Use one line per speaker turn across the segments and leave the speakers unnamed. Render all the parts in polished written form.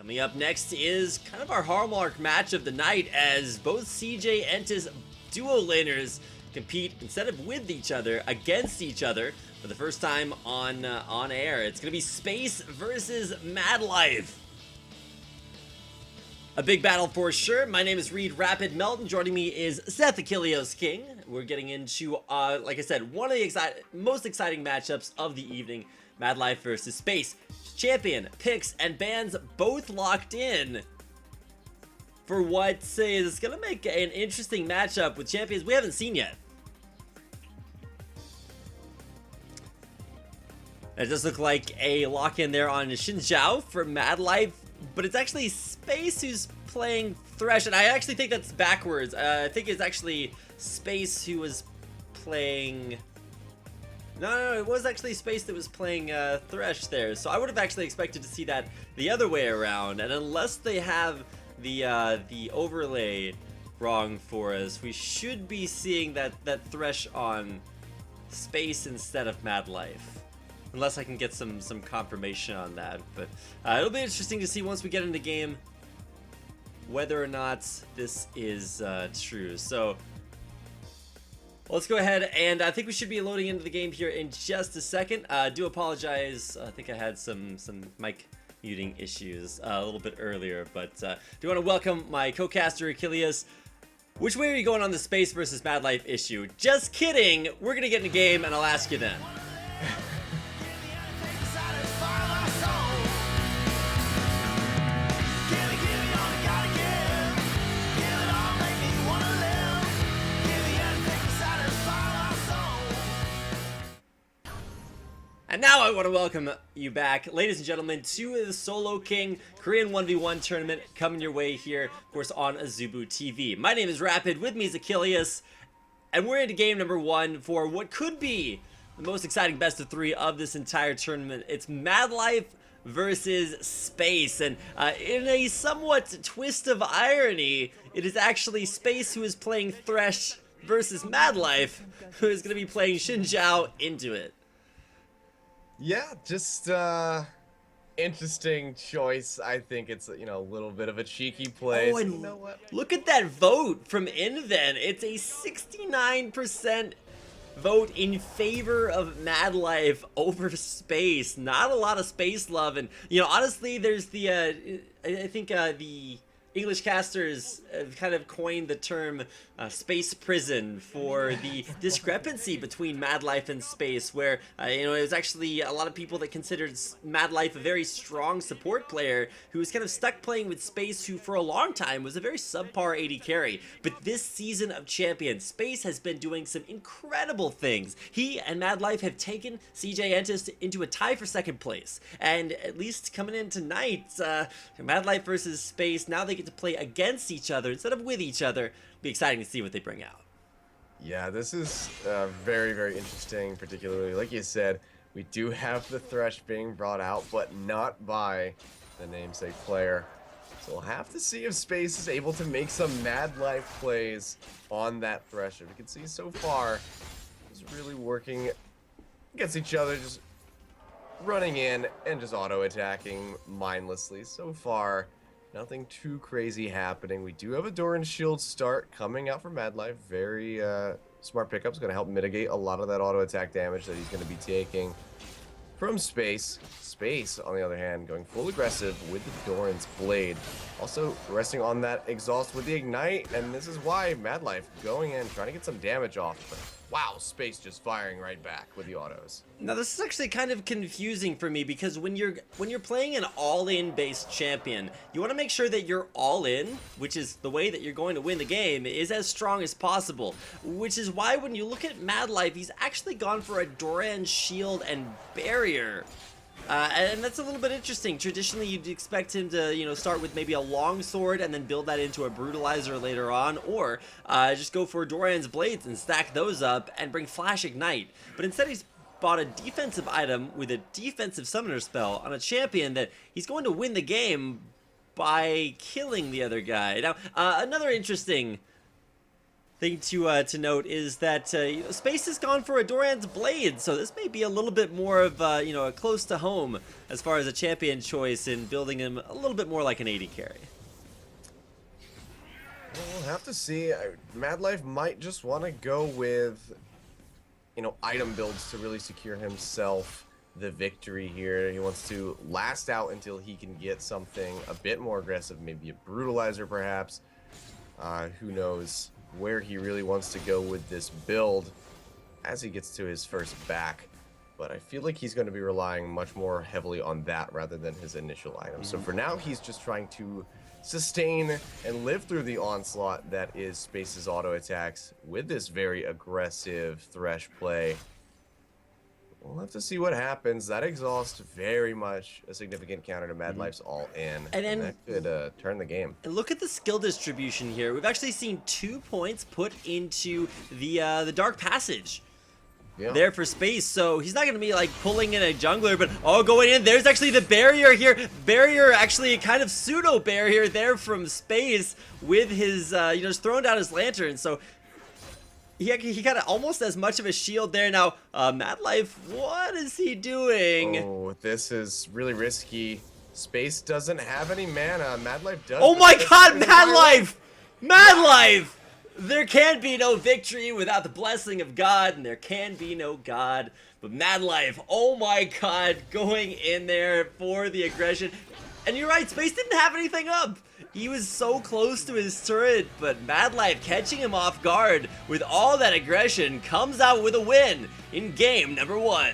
Coming up next is kind of our hallmark match of the night as both CJ and his duo laners compete instead of with each other, against each other for the first time on air. It's going to be Space versus Madlife. A big battle for sure. My name is Reed Rapid Melton. Joining me is Seth Achilleos King. We're getting into, like I said, one of the most exciting matchups of the evening. Madlife versus Space. Champion, picks, and bans both locked in for what is going to make an interesting matchup with champions we haven't seen yet. It does look like a lock-in there on Xin Zhao for Madlife, but it's actually Space who's playing Thresh, and I actually think that's backwards. I think it's actually Space who was playing... No, it was actually Space that was playing Thresh there, so I would have actually expected to see that the other way around, and unless they have the overlay wrong for us, we should be seeing that Thresh on Space instead of Madlife. Unless I can get some confirmation on that, but it'll be interesting to see once we get into game whether or not this is true. So let's go ahead, and I think we should be loading into the game here in just a second. Do apologize, I think I had some mic muting issues a little bit earlier, but do want to welcome my co-caster Achilleos. Which way are you going on the Space versus Madlife issue? Just kidding, we're gonna get in the game and I'll ask you then. And now I want to welcome you back, ladies and gentlemen, to the Solo King Korean 1v1 tournament coming your way here, of course, on Azubu TV. My name is Rapid, with me is Achilleos, and we're into game number one for what could be the most exciting best of three of this entire tournament. It's Madlife versus Space, and in a somewhat twist of irony, it is actually Space who is playing Thresh versus Madlife, who is going to be playing Xin Zhao into it.
Yeah, just interesting choice. I think it's, you know, a little bit of a cheeky play.
Oh, and
you know what?
Look at that vote from InVen. It's a 69% vote in favor of Madlife over Space. Not a lot of Space love, and you know, honestly, there's the I think the English casters have kind of coined the term Space Prison for the discrepancy between Madlife and Space, where you know, it was actually a lot of people that considered Madlife a very strong support player who was kind of stuck playing with Space, who for a long time was a very subpar AD carry. But this season of Champions, Space has been doing some incredible things. He and Madlife have taken CJ Entis into a tie for second place, and at least coming in tonight, Madlife versus Space, now they get to play against each other instead of with each other. Be exciting to see what they bring out.
Yeah, this is very, very interesting, particularly, like you said, we do have the Thresh being brought out, but not by the namesake player. So we'll have to see if Space is able to make some Madlife plays on that Thresh. We can see so far, it's really working against each other, just running in and just auto-attacking mindlessly. So far, nothing too crazy happening. We do have a Doran Shield start coming out from Madlife. Very smart pickups, going to help mitigate a lot of that auto attack damage that he's going to be taking from Space. Space, on the other hand, going full aggressive with the Doran's Blade. Also resting on that exhaust with the Ignite, and this is why Madlife going in, trying to get some damage off. But wow, Space just firing right back with the autos.
Now this is actually kind of confusing for me, because when you're playing an all-in based champion, you want to make sure that you're all in, which is the way that you're going to win the game, is as strong as possible. Which is why when you look at Madlife, he's actually gone for a Doran Shield and Barrier. And that's a little bit interesting. Traditionally, you'd expect him to, you know, start with maybe a long sword and then build that into a brutalizer later on, or just go for Doran's Blades and stack those up and bring Flash Ignite. But instead, he's bought a defensive item with a defensive summoner spell on a champion that he's going to win the game by killing the other guy. Now, another interesting thing to note is that Space has gone for a Doran's Blade, so this may be a little bit more of a close to home as far as a champion choice in building him a little bit more like an AD carry.
We'll have to see. Madlife might just want to go with, item builds to really secure himself the victory here. He wants to last out until he can get something a bit more aggressive, maybe a brutalizer perhaps. Who knows where he really wants to go with this build as he gets to his first back. But I feel like he's going to be relying much more heavily on that rather than his initial item. So for now, he's just trying to sustain and live through the onslaught that is Space's auto attacks with this very aggressive Thresh play. We'll have to see what happens. That exhaust very much a significant counter to Madlife's all in, and then that could turn the game.
And look at the skill distribution here. We've actually seen 2 points put into the Dark Passage. Yeah. There for Space, so he's not going to be like pulling in a jungler, but going in. There's actually the barrier here. Barrier, actually a kind of pseudo barrier there from Space with his just throwing down his lantern. So he got almost as much of a shield there. Now Madlife, what is he doing?
Oh, this is really risky. Space doesn't have any mana. Madlife does.
Oh my God, Madlife! Madlife! There can be no victory without the blessing of God, and there can be no God. But Madlife, oh my God, going in there for the aggression. And you're right, Space didn't have anything up. He was so close to his turret, but Madlife catching him off guard with all that aggression comes out with a win in game number 1.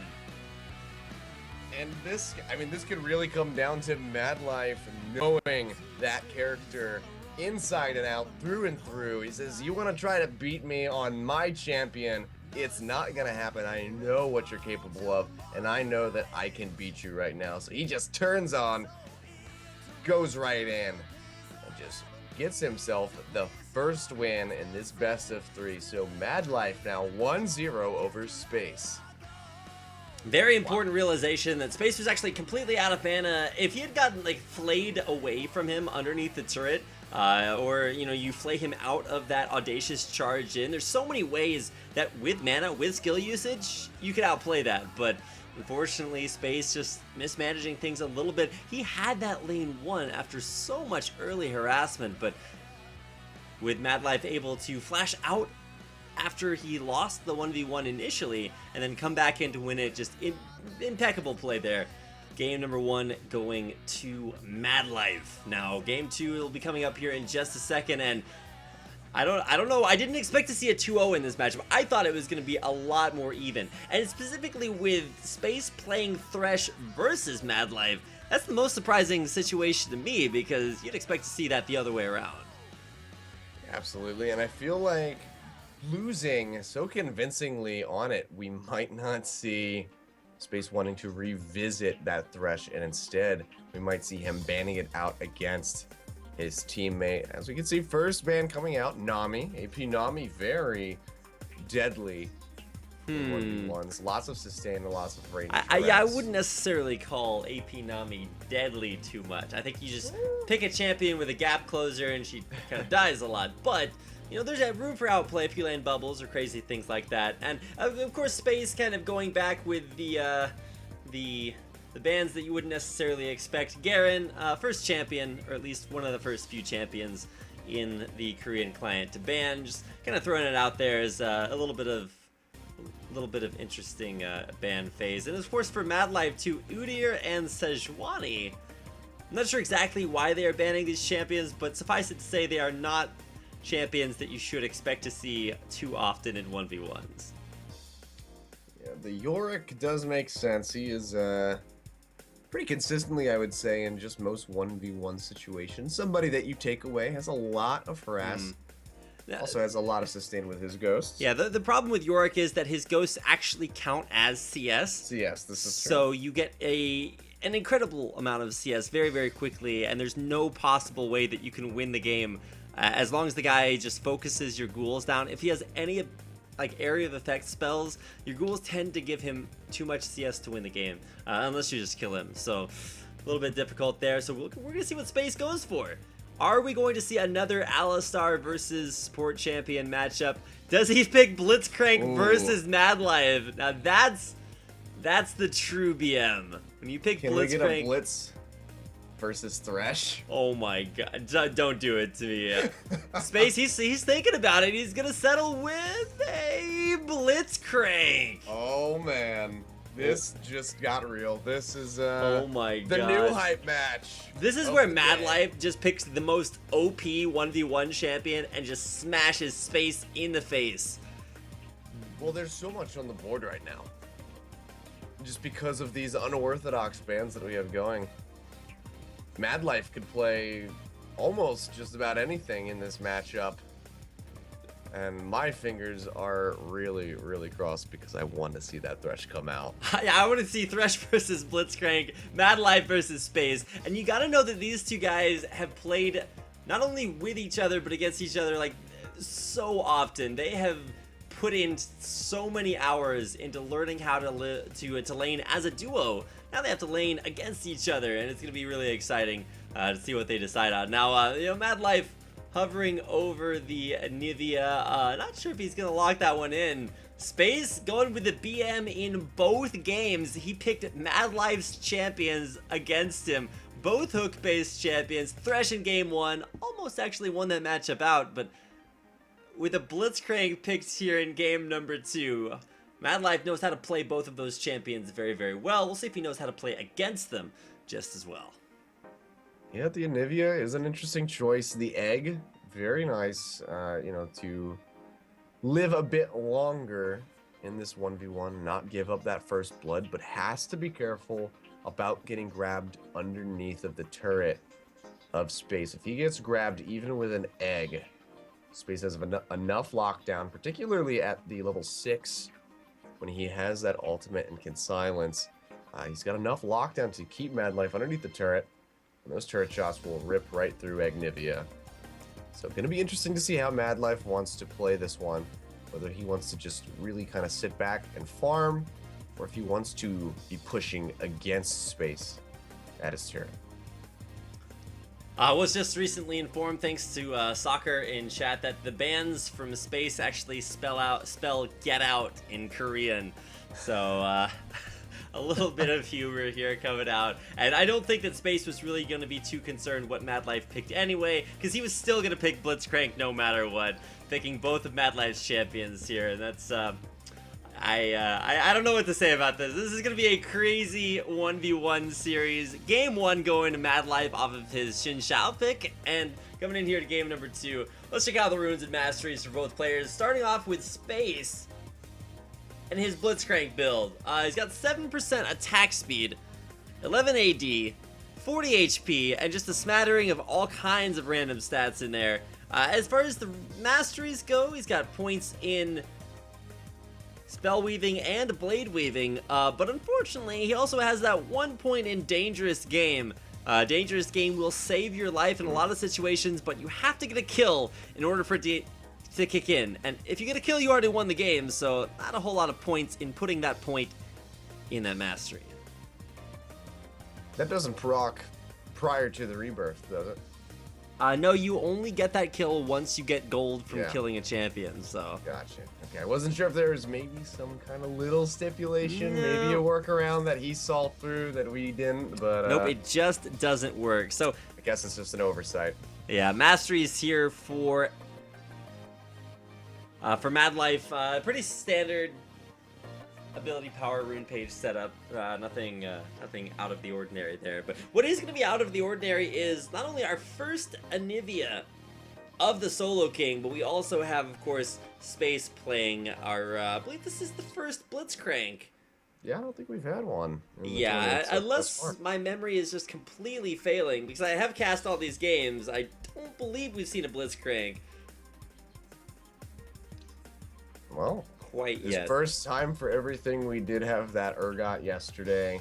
And this could really come down to Madlife knowing that character inside and out, through and through. He says, you want to try to beat me on my champion, it's not gonna happen. I know what you're capable of, and I know that I can beat you right now. So he just turns on, goes right in, and just gets himself the first win in this best of 3. So Madlife now 1-0 over Space.
Very important realization that Space was actually completely out of mana. If he had gotten flayed away from him underneath the turret, or you flay him out of that audacious charge in, there's so many ways that with mana, with skill usage, you could outplay that. But unfortunately, Space just mismanaging things a little bit. He had that lane won after so much early harassment, but with Madlife able to flash out after he lost the 1v1 initially and then come back in to win it, just impeccable play there. Game number 1 going to Madlife. Now, game 2 will be coming up here in just a second, and I don't know. I didn't expect to see a 2-0 in this matchup. I thought it was going to be a lot more even, and specifically with Space playing Thresh versus Madlife, that's the most surprising situation to me because you'd expect to see that the other way around.
Absolutely, and I feel like losing so convincingly on it, we might not see Space wanting to revisit that Thresh, and instead we might see him banning it out against his teammate. As we can see, first ban coming out, Nami, AP Nami, very deadly. 1v1s, lots of sustain and lots of range.
I wouldn't necessarily call AP Nami deadly too much. I think you just pick a champion with a gap closer and she kind of dies a lot, but there's that room for outplay if you land bubbles or crazy things like that. And of course, Space kind of going back with the bans that you wouldn't necessarily expect. Garen, first champion, or at least one of the first few champions in the Korean client to ban. Just kind of throwing it out there as a little bit of interesting ban phase. And of course for Madlife too, Udyr and Sejuani. I'm not sure exactly why they are banning these champions, but suffice it to say they are not champions that you should expect to see too often in 1v1s.
Yeah, the Yorick does make sense. He is pretty consistently, I would say, in just most 1v1 situations. Somebody that you take away, has a lot of harass. Also has a lot of sustain with his ghosts.
Yeah, the problem with Yorick is that his ghosts actually count as CS.
CS, this is true.
So you get an incredible amount of CS very, very quickly, and there's no possible way that you can win the game as long as the guy just focuses your ghouls down. If he has any area of effect spells, your ghouls tend to give him too much CS to win the game, unless you just kill him. So a little bit difficult there. So we're gonna see what Space goes for. Are we going to see another Alistar versus Support Champion matchup? Does he pick Blitzcrank versus Madlife? Now that's the true BM. When you pick
Can
Blitzcrank,
we get a Blitz versus Thresh?
oh my god, don't do it to me. Space, he's thinking about it. He's gonna settle with a Blitzcrank.
Oh man, this just got real. This is
oh my
the
god,
new hype match.
This is where Madlife just picks the most OP 1v1 champion and just smashes Space in the face.
Well, there's so much on the board right now. Just because of these unorthodox bans that we have going. Madlife could play almost just about anything in this matchup. And my fingers are really, really crossed because I want to see that Thresh come out.
Yeah, I want to see Thresh versus Blitzcrank, Madlife versus Space. And you got to know that these two guys have played not only with each other, but against each other like so often. They have put in so many hours into learning how to lane as a duo. Now they have to lane against each other, and it's going to be really exciting to see what they decide on. Now, Madlife hovering over the Nivea. Not sure if he's going to lock that one in. Space going with the BM in both games. He picked Madlife's champions against him. Both hook-based champions. Thresh in game 1 almost actually won that matchup out, but with a Blitzcrank picked here in game number 2, Madlife knows how to play both of those champions very, very well. We'll see if he knows how to play against them just as well.
Yeah, the Anivia is an interesting choice. The egg, very nice, to live a bit longer in this 1v1, not give up that first blood, but has to be careful about getting grabbed underneath of the turret of Space. If he gets grabbed even with an egg, Space has enough lockdown, particularly at the level 6, when he has that ultimate and can silence. He's got enough lockdown to keep Madlife underneath the turret, and those turret shots will rip right through Agnivia. So going to be interesting to see how Madlife wants to play this one, whether he wants to just really kind of sit back and farm, or if he wants to be pushing against Space at his turret.
I was just recently informed, thanks to Soccer in chat, that the bans from Space actually spell "get out" in Korean. So a little bit of humor here coming out, and I don't think that Space was really going to be too concerned what Madlife picked anyway, because he was still going to pick Blitzcrank no matter what, picking both of Madlife's champions here, and that's I don't know what to say about this. This is going to be a crazy 1v1 series. Game 1 going to Madlife off of his Xin Xiao pick, and coming in here to game number 2, let's check out the runes and masteries for both players, starting off with Space and his Blitzcrank build. He's got 7% attack speed, 11 AD, 40 HP, and just a smattering of all kinds of random stats in there. As far as the masteries go, he's got points in spell weaving and blade weaving, but unfortunately he also has that 1 point in dangerous game. Dangerous game will save your life in a lot of situations, but you have to get a kill in order for it to kick in, and if you get a kill you already won the game, so not a whole lot of points in putting that point in that mastery.
That doesn't proc prior to the rebirth, does it?
No, you only get that kill once you get gold from
Yeah.
killing a champion, so.
Gotcha. Okay, I wasn't sure if there was maybe some kind of little stipulation, maybe a
No.
workaround that he saw through that we didn't, but
Nope, it just doesn't work. So,
I guess it's just an oversight.
yeah, masteries here for Madlife. Pretty standard ability power rune page setup. Nothing out of the ordinary there. But what is going to be out of the ordinary is not only our first Anivia of the Solo King, but we also have, of course, Space playing our, I believe this is the first Blitzcrank.
Yeah, I don't think we've had one. in the
Yeah,
tournament so
unless
far.
my memory is just completely failing, because I have cast all these games, I don't believe we've seen a Blitzcrank
Well,
quite
his
yet.
first time for everything. We did have that Urgot yesterday.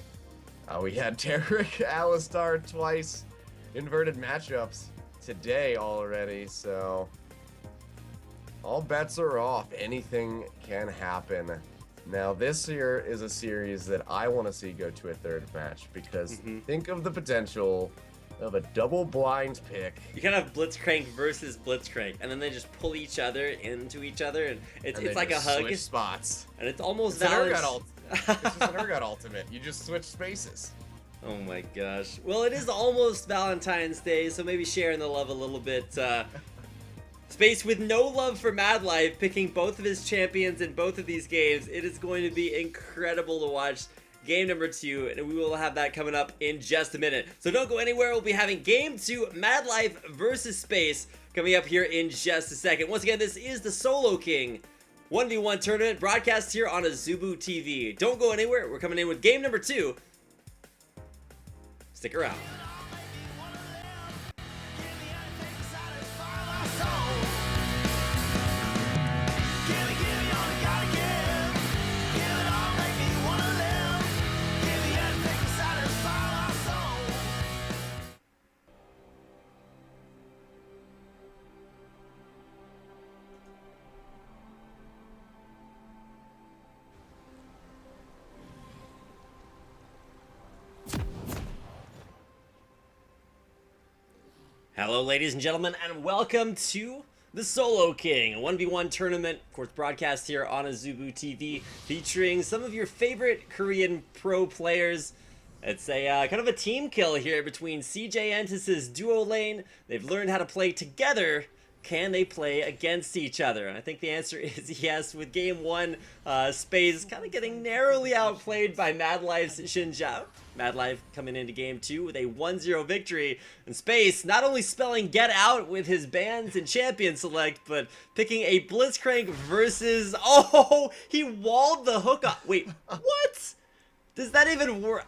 We had Tarek Alistar twice. Inverted matchups today already, so all bets are off. Anything can happen. Now, this here is a series that I want to see go to a third match, because think of the potential of a double blind pick.
You kind of have Blitzcrank versus Blitzcrank, and then they just pull each other into each other, and it's like a hug.
Switch spots.
And it's almost
It's an
Valentine's.
This is an Urgot ultimate. You just switch spaces.
Oh my gosh. Well, it is almost Valentine's Day, so maybe sharing the love a little bit. Space with no love for Madlife, picking both of his champions in both of these games. It is going to be incredible to watch game number 2, and we will have that coming up in just a minute. So don't go anywhere. We'll be having game 2, Madlife versus Space, coming up here in just a second. Once again, this is the Solo King 1v1 tournament broadcast here on Azubu TV. Don't go anywhere. We're coming in with game number 2. Stick around. Hello, ladies and gentlemen, and welcome to the Solo King, a 1v1 tournament, of course, broadcast here on Azubu TV, featuring some of your favorite Korean pro players. It's a kind of a team kill here between CJ Entis' duo lane. They've learned how to play together. Can they play against each other? And I think the answer is yes, with game 1, Space kind of getting narrowly outplayed by Madlife's Xinjiao. Madlife coming into game 2 with a 1-0 victory. And Space not only spelling get out with his bans and champion select, but picking a Blitzcrank versus... Oh, he walled the hook up. Wait, what? Does that even work?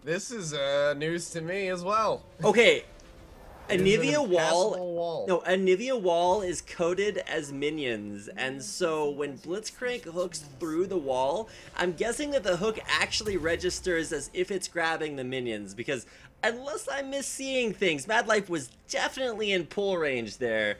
This is news to me as well.
Okay. A Nivea
wall.
No, a Nivea wall is coded as minions, and so when Blitzcrank hooks through the wall, I'm guessing that the hook actually registers as if it's grabbing the minions, because unless I'm misseeing things, Madlife was definitely in pull range there.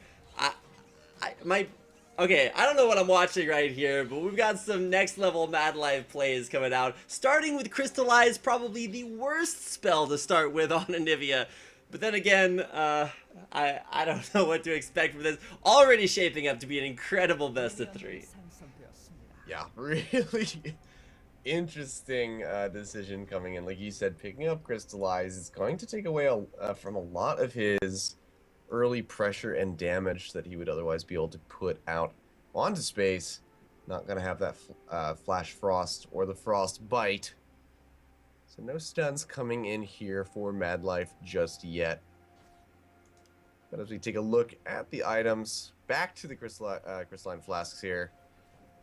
Okay, I don't know what I'm watching right here, but we've got some next level Madlife plays coming out, starting with Crystallize, probably the worst spell to start with on a Nivea. But then again, I don't know what to expect from this. Already shaping up to be an incredible best of 3.
Yeah, really interesting decision coming in. Like you said, picking up Crystallize is going to take away from a lot of his early pressure and damage that he would otherwise be able to put out onto Space. Not going to have that Flash Frost or the Frost Bite. So no stuns coming in here for Madlife just yet. But as we take a look at the items, back to the crystalline flasks here.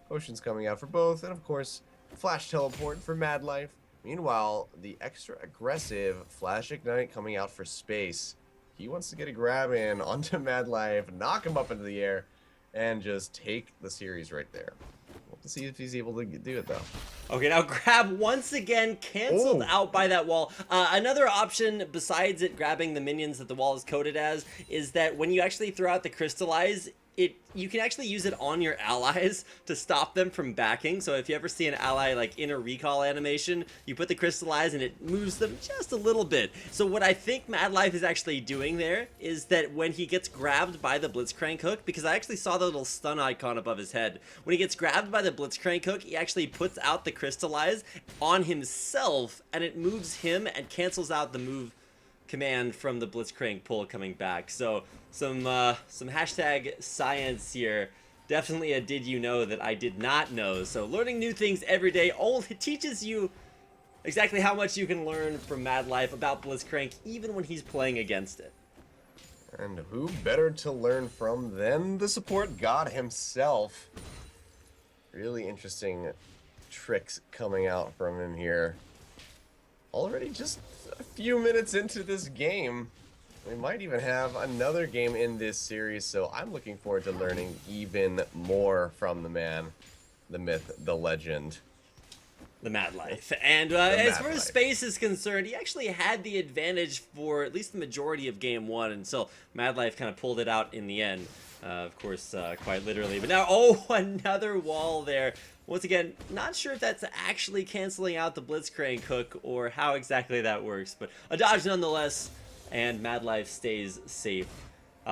Potions coming out for both, and of course, Flash Teleport for Madlife. Meanwhile, the extra aggressive Flash Ignite coming out for Space. He wants to get a grab in onto Madlife, knock him up into the air, and just take the series right there. We'll have to see if he's able to do it, though.
Okay, now grab once again canceled out by that wall. Another option besides it grabbing the minions that the wall is coded as is that when you actually throw out the Crystallize, you can actually use it on your allies to stop them from backing. So if you ever see an ally like in a recall animation, you put the Crystallize and it moves them just a little bit. So what I think Madlife is actually doing there is that when he gets grabbed by the Blitzcrank hook, because I actually saw the little stun icon above his head, when he gets grabbed by the Blitzcrank hook, he actually puts out the Crystallize on himself and it moves him and cancels out the move command from the Blitzcrank pull coming back. So some hashtag science here. Definitely a did you know that I did not know. So learning new things every day only teaches you exactly how much you can learn from Madlife about Blitzcrank even when he's playing against it.
And who better to learn from than the support god himself? Really interesting tricks coming out from him here. Already just a few minutes into this game. We might even have another game in this series, so I'm looking forward to learning even more from the man, the myth, the legend.
the Madlife. And as far as Space is concerned, he actually had the advantage for at least the majority of game one until Madlife kind of pulled it out in the end. Of course, quite literally. But now, oh, another wall there. Once again, not sure if that's actually canceling out the Blitzcrank hook or how exactly that works. But a dodge nonetheless, and Madlife stays safe.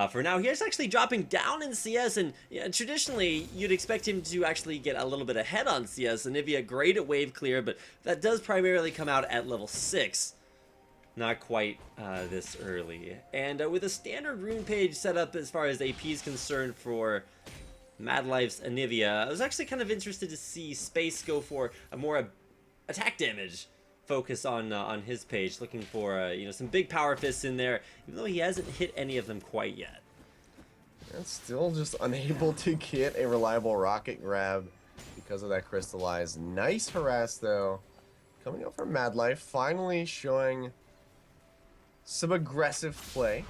For now, he's actually dropping down in CS, and traditionally, you'd expect him to actually get a little bit ahead on CS. Anivia great at wave clear, but that does primarily come out at level 6. Not quite this early. And with a standard rune page set up as far as AP is concerned for Madlife's Anivia, I was actually kind of interested to see Space go for a more attack damage focus on his page, looking for some big power fists in there, even though he hasn't hit any of them quite yet.
And still just unable to get a reliable rocket grab because of that crystallized. Nice harass though, coming up from Madlife, finally showing some aggressive play.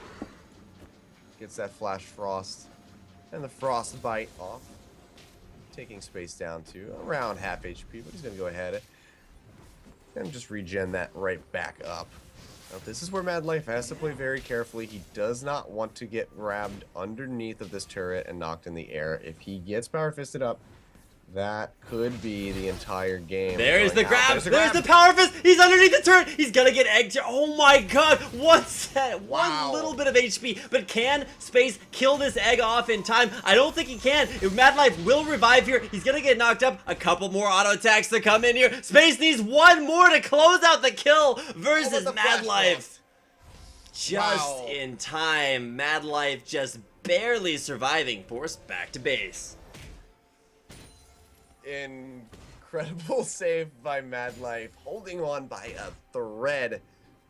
Gets that flash frost and the frostbite off, taking Space down to around half HP, but he's gonna go ahead and just regen that right back up. Now, this is where Madlife has to play very carefully. He does not want to get grabbed underneath of this turret and knocked in the air. If he gets power fisted up, that could be the entire game.
There's the grab. There's the power fist. He's underneath the turret. He's gonna get egged. Oh my god. What's that?
Wow.
One little bit of HP. But can Space kill this egg off in time? I don't think he can. If Madlife will revive here, he's gonna get knocked up. A couple more auto attacks to come in here. Space needs one more to close out the kill versus Madlife. Just in time. Madlife just barely surviving. Forced back to base.
Incredible save by Madlife, holding on by a thread.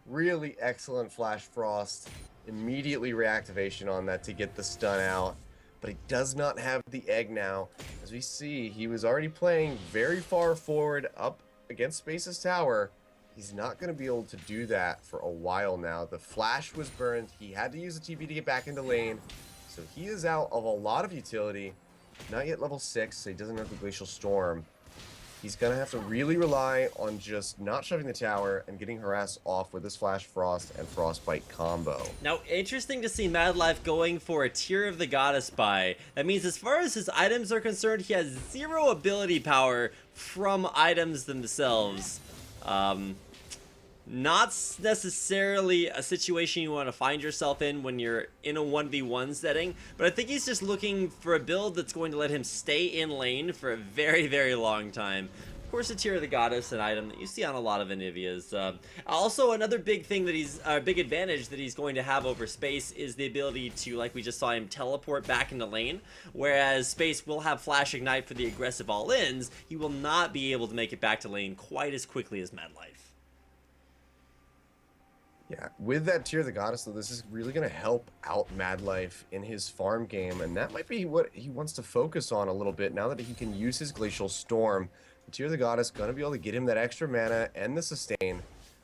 Really excellent flash frost. Immediately reactivation on that to get the stun out. But he does not have the egg now. As we see, he was already playing very far forward up against Space's tower. He's not going to be able to do that for a while now. The flash was burned. He had to use the TP to get back into lane. So he is out of a lot of utility. Not yet level 6, so he doesn't have the Glacial Storm. He's going to have to really rely on just not shoving the tower and getting harassed off with this Flash Frost and Frostbite combo.
Now, interesting to see Madlife going for a Tear of the Goddess buy. That means as far as his items are concerned, he has 0 ability power from items themselves. Not necessarily a situation you want to find yourself in when you're in a 1v1 setting, but I think he's just looking for a build that's going to let him stay in lane for a very, very long time. Of course, a Tear of the Goddess, an item that you see on a lot of Anivias. Also, another big thing that big advantage that he's going to have over Space is the ability to, like we just saw him, teleport back into lane. Whereas Space will have Flash Ignite for the aggressive all-ins, he will not be able to make it back to lane quite as quickly as Madlife.
Yeah, with that Tear of the Goddess, though, this is really going to help out Madlife in his farm game, and that might be what he wants to focus on a little bit now that he can use his Glacial Storm. The Tear of the Goddess going to be able to get him that extra mana and the sustain,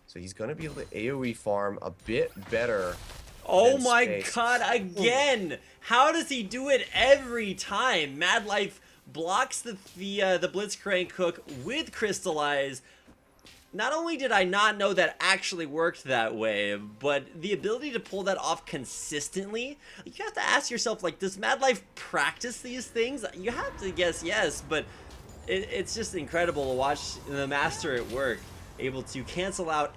so he's going to be able to AoE farm a bit better.
Oh my god, again! How does he do it every time? Madlife blocks the Blitzcrank hook with Crystallize. Not only did I not know that actually worked that way, but the ability to pull that off consistently, you have to ask yourself, like, does Madlife practice these things? You have to guess yes, but it's just incredible to watch the master at work, able to cancel out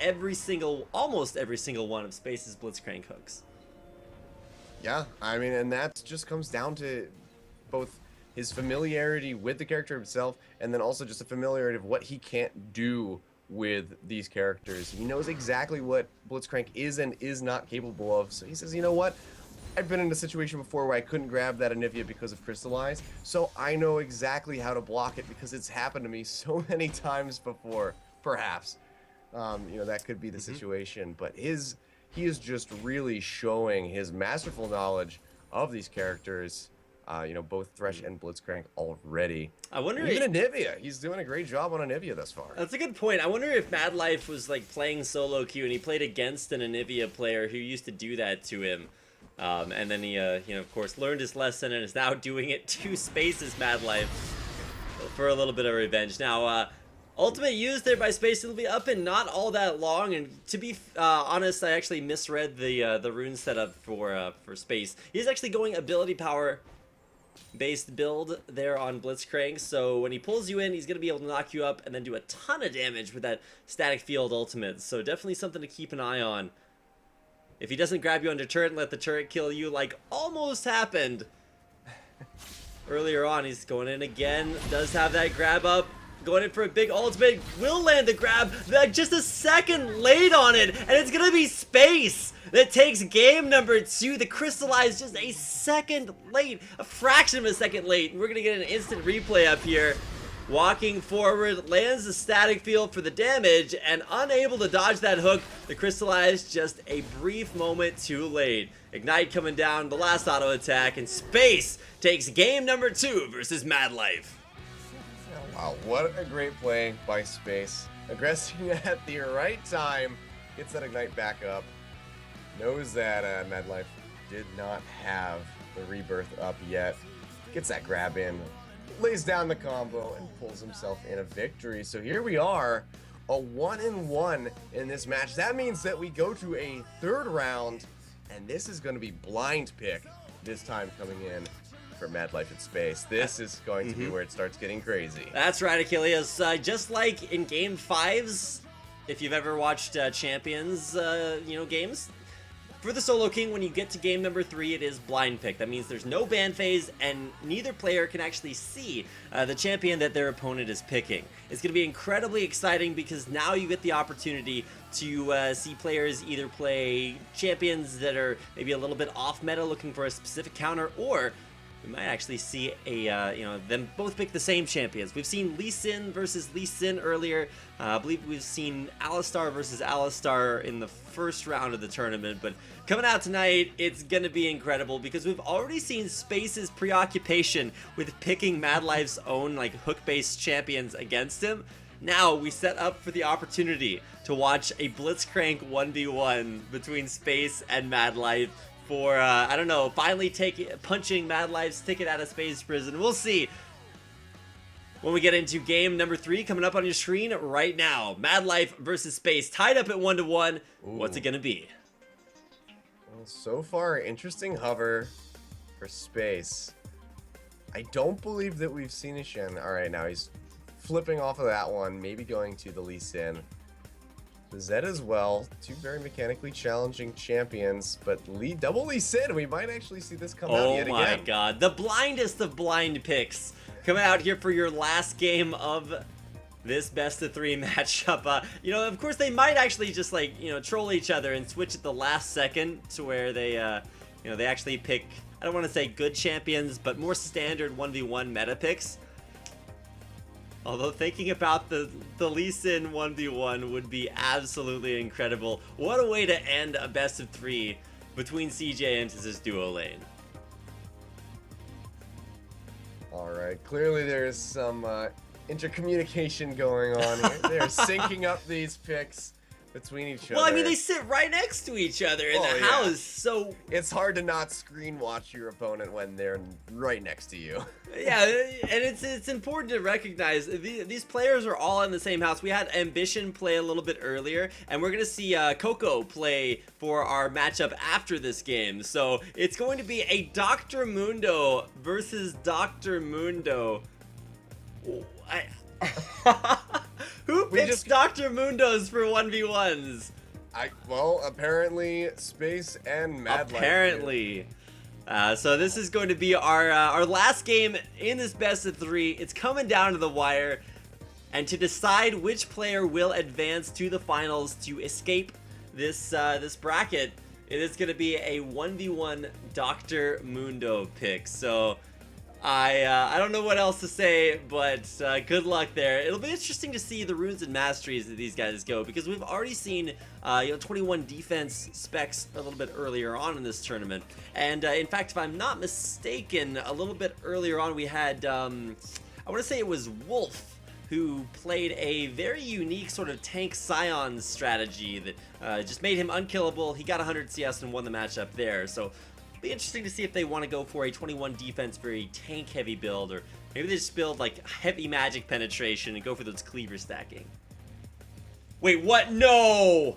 almost every single one of Space's Blitzcrank hooks.
Yeah, I mean, and that just comes down to both his familiarity with the character himself, and then also just a familiarity of what he can't do with these characters. He knows exactly what Blitzcrank is and is not capable of, so he says, you know what, I've been in a situation before where I couldn't grab that Anivia because of Crystallize, so I know exactly how to block it because it's happened to me so many times before, perhaps. That could be the situation, but he is just really showing his masterful knowledge of these characters. Both Thresh and Blitzcrank already.
I wonder
even Anivia. He's doing a great job on Anivia thus far.
That's a good point. I wonder if Madlife was like playing solo queue and he played against an Anivia player who used to do that to him. And then he, of course, learned his lesson and is now doing it to Space's Madlife for a little bit of revenge. Now, Ultimate used there by Space. It'll be up in not all that long, and to be honest, I actually misread the rune setup for Space. He's actually going ability power based build there on Blitzcrank, so when he pulls you in, he's going to be able to knock you up and then do a ton of damage with that static field ultimate, so definitely something to keep an eye on. If he doesn't grab you under turret and let the turret kill you, like almost happened earlier on, he's going in again, does have that grab up, going in for a big ultimate, will land the grab, just a second late on it, and it's gonna be Space that takes game number 2. The Crystallized just a second late, a fraction of a second late. We're gonna get an instant replay up here. Walking forward, lands the static field for the damage, and unable to dodge that hook. The Crystallized just a brief moment too late. Ignite coming down, the last auto attack, and Space takes game number 2 versus Madlife.
Wow, what a great play by Space. Aggressing at the right time, gets that Ignite back up. Knows that Madlife did not have the Rebirth up yet. Gets that grab in, lays down the combo, and pulls himself in a victory. So here we are, a 1-1 in this match. That means that we go to a third round, and this is going to be blind pick this time coming in for Madlife at Space. This is going to be where it starts getting crazy.
That's right, Achilles. Just like in Game 5s, if you've ever watched Champions, games, for the Solo King, when you get to game number 3, it is blind pick. That means there's no ban phase, and neither player can actually see the champion that their opponent is picking. It's going to be incredibly exciting because now you get the opportunity to see players either play champions that are maybe a little bit off meta, looking for a specific counter, or we might actually see them both pick the same champions. We've seen Lee Sin versus Lee Sin earlier. I believe we've seen Alistar versus Alistar in the first round of the tournament, but coming out tonight, it's going to be incredible because we've already seen Space's preoccupation with picking Madlife's own hook-based champions against him. Now we set up for the opportunity to watch a Blitzcrank 1v1 between Space and Madlife for, I don't know, finally punching Madlife's ticket out of Space Prison. We'll see when we get into game number 3 coming up on your screen right now. Madlife versus Space, tied up at 1-1. Ooh. What's it gonna be?
Well, so far, interesting hover for Space. I don't believe that we've seen a Shen. Alright, now he's flipping off of that one, maybe going to the Lee Sin. The Zed as well, two very mechanically challenging champions, but double Lee Sin, we might actually see this come out yet again. Oh my
god, the blindest of blind picks coming out here for your last game of this best of 3 matchup. Of course they might actually just troll each other and switch at the last second to where they they actually pick, I don't want to say good champions, but more standard 1v1 meta picks. Although thinking about the Lee Sin 1v1 would be absolutely incredible. What a way to end a best of 3 between CJ and this duo lane.
Alright, clearly there's some intercommunication going on here. They're syncing up these picks between each other.
Well, I mean, they sit right next to each other in the house, so
it's hard to not screen watch your opponent when they're right next to you.
Yeah, and it's important to recognize these players are all in the same house. We had Ambition play a little bit earlier, and we're gonna see Coco play for our matchup after this game. So it's going to be a Dr. Mundo versus Dr. Mundo. Who picks Dr. Mundos for 1v1s?
Well, apparently Space and Madlife.
Apparently. So this is going to be our last game in this best of 3. It's coming down to the wire. And to decide which player will advance to the finals to escape this bracket, it is going to be a 1v1 Dr. Mundo pick. So I don't know what else to say, but good luck there. It'll be interesting to see the runes and masteries that these guys go, because we've already seen 21 defense specs a little bit earlier on in this tournament. And in fact, if I'm not mistaken, a little bit earlier on we had, I want to say it was Wolf, who played a very unique sort of tank Scion strategy that just made him unkillable. He got 100 CS and won the matchup there. So be interesting to see if they want to go for a 21 defense, very tank heavy build, or Maybe they just build like heavy magic penetration and go for those cleaver stacking. Wait, what? No!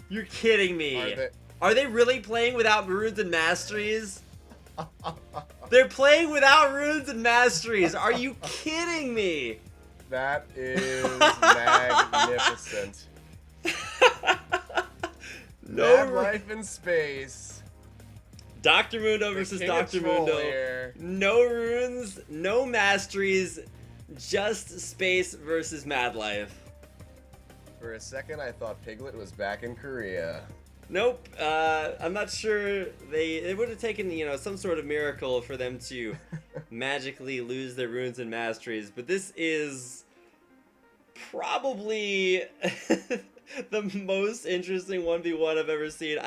You're kidding me. Are they really playing without runes and masteries? They're playing without runes and masteries. Are you kidding me?
That is magnificent.
No
Madlife in space.
Dr. Mundo versus Dr. Mundo.
Here.
No runes, no masteries, just space versus Madlife.
For a second, I thought Piglet was back in Korea.
Nope. I'm not sure it would have taken, you know, some sort of miracle for them to magically lose their runes and masteries, but this is probably the most interesting 1v1 I've ever seen.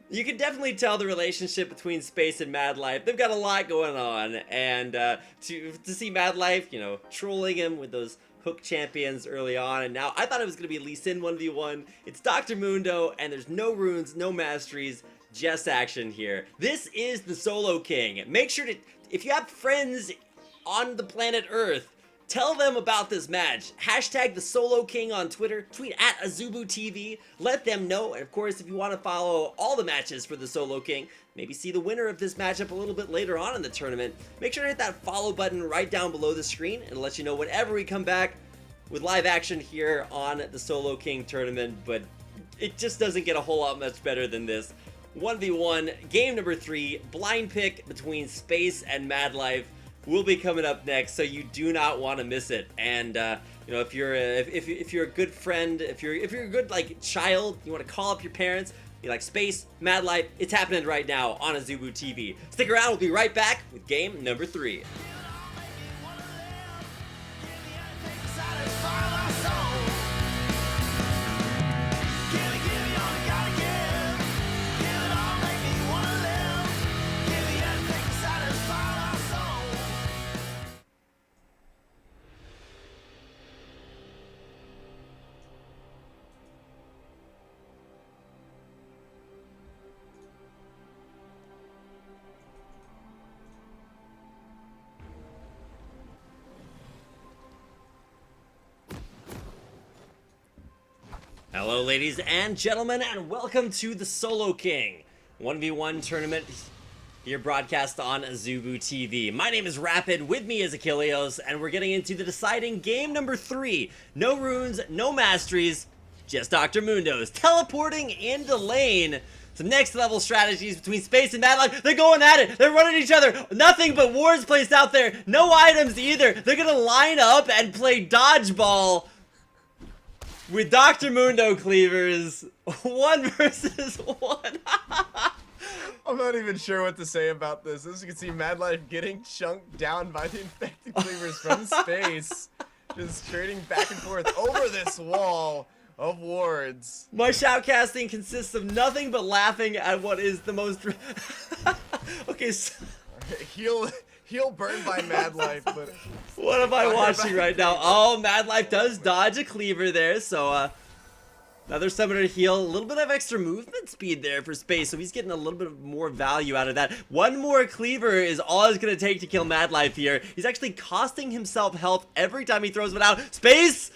You can definitely tell the relationship between Space and Madlife. They've got a lot going on, and to see Madlife, you know, trolling him with those hook champions early on, and now I thought it was going to be Lee Sin 1v1. It's Dr. Mundo, and there's no runes, no masteries, just action here. This is the Solo King. Make sure to, if you have friends on the planet Earth, tell them about this match. Hashtag the Solo King on Twitter. Tweet at Azubu TV. Let them know. And of course, if you want to follow all the matches for the Solo King, maybe see the winner of this matchup a little bit later on in the tournament, make sure to hit that follow button right down below the screen and let you know whenever we come back with live action here on the Solo King tournament. But it just doesn't get a whole lot much better than this. 1v1, game number 3, blind pick between Space and Madlife will be coming up next, so you do not want to miss it. And you know, if you're a good friend, if you're a good like child, you want to call up your parents, be like, Space, Madlife, it's happening right now on Azubu TV. Stick around, we'll be right back with game number 3. Hello ladies and gentlemen, and welcome to the Solo King 1v1 tournament here broadcast on Azubu TV. My name is Rapid, with me is Achilleos, and we're getting into the deciding game number 3. No runes, no masteries, just Dr. Mundos. Teleporting into lane. Some next level strategies between Space and Madlife. They're going at it. They're running each other. Nothing but wards placed out there. No items either. They're going to line up and play dodgeball with Dr. Mundo cleavers, 1 versus 1.
I'm not even sure what to say about this. As you can see, Madlife getting chunked down by the infected cleavers from space. Just trading back and forth over this wall of wards.
My shoutcasting consists of nothing but laughing at what is the most... Okay, so...
He'll burn by Madlife, but...
What am I watching right now? Oh, Madlife does dodge a cleaver there, so, another summoner heal. A little bit of extra movement speed there for Space, so he's getting a little bit more value out of that. One more cleaver is all it's going to take to kill Madlife here. He's actually costing himself health every time he throws one out. Space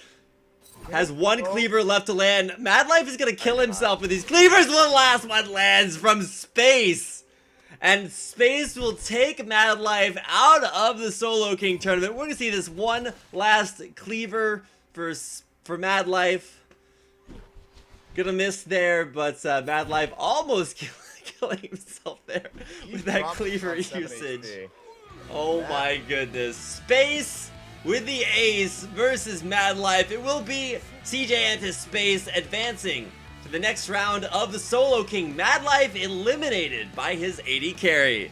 has 1 cleaver left to land. Madlife is going to kill himself with these cleavers. The last one lands from Space. And Space will take Madlife out of the Solo King tournament. We're going to see this one last cleaver for Madlife. Gonna miss there, but Madlife almost killing himself there with that cleaver usage. Oh my goodness. Space with the ace versus Madlife. It will be CJ and his Space advancing to the next round of the Solo King. Madlife eliminated by his AD carry.